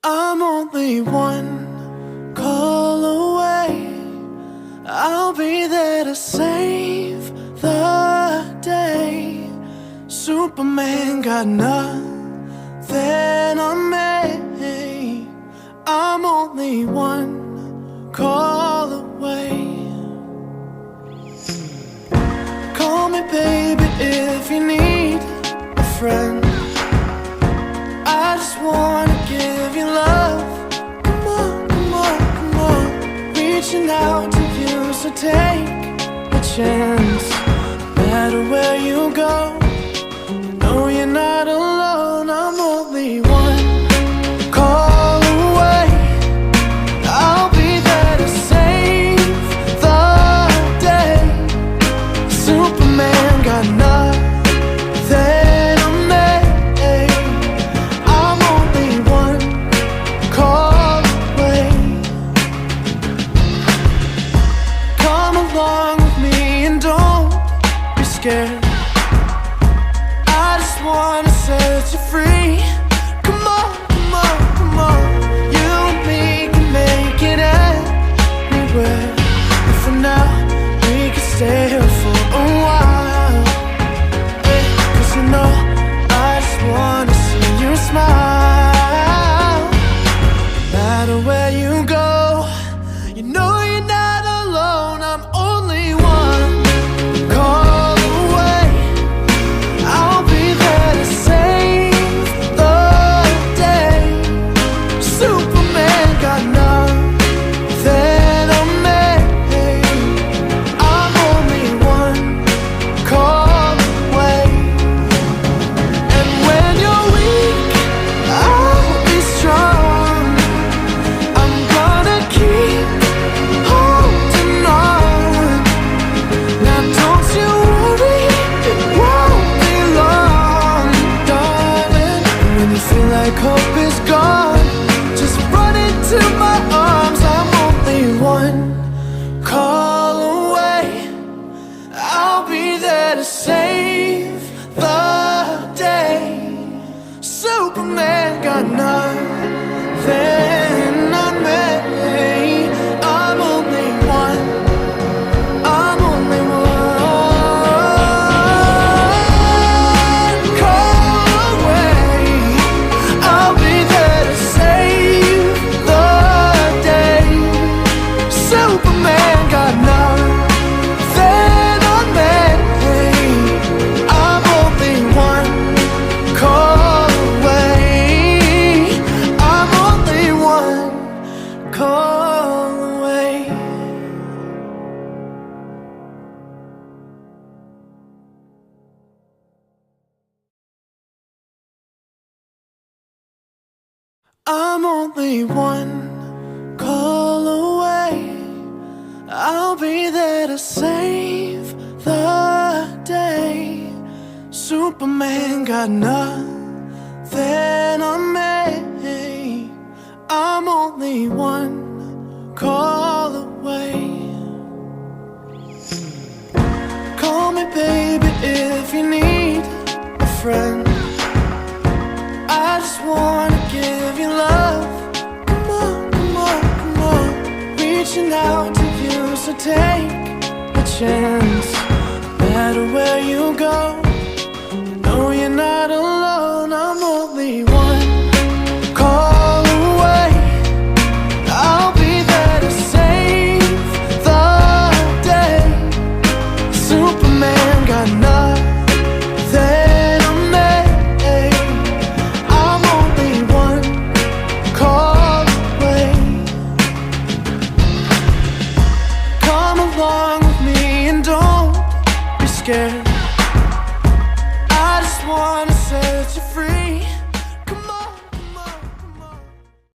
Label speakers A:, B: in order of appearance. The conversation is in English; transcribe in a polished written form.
A: I'm only one call away. I'll be there to save the day. Superman got nothing on me. I'm only one call away. Call me baby if you need a friend. I just wanna give you love. Come on, come on, come on. Reaching out to you, so take a chance. No matter where you go, you know you're not alone. I'm only one call away. I'll be there to save the day. Superman got nothing. I just wanna set you free. Come on, come on, come on. You and me can make it anywhere. And for now, we can stay here for a while. Cause you know, I just wanna see you smile. No matter where you go, you know you're not alone. I'm only one call. Hope is gone, just run into my arms. I'm only one call away. I'll be there to save the day. Superman got nothing on me. I'm only one. I'm only one. I'm only one call away. I'll be there to save the day. Superman got nothing on me. I'm only one call away. Call me baby if you need a friend. I just wanna give you love. Come on, come on, come on. Reaching out to you, so take a chance. No matter where you go, you know you're not alone. I'm only one call away. I'll be there to save the day. Superman got nothing. I just wanna set you free.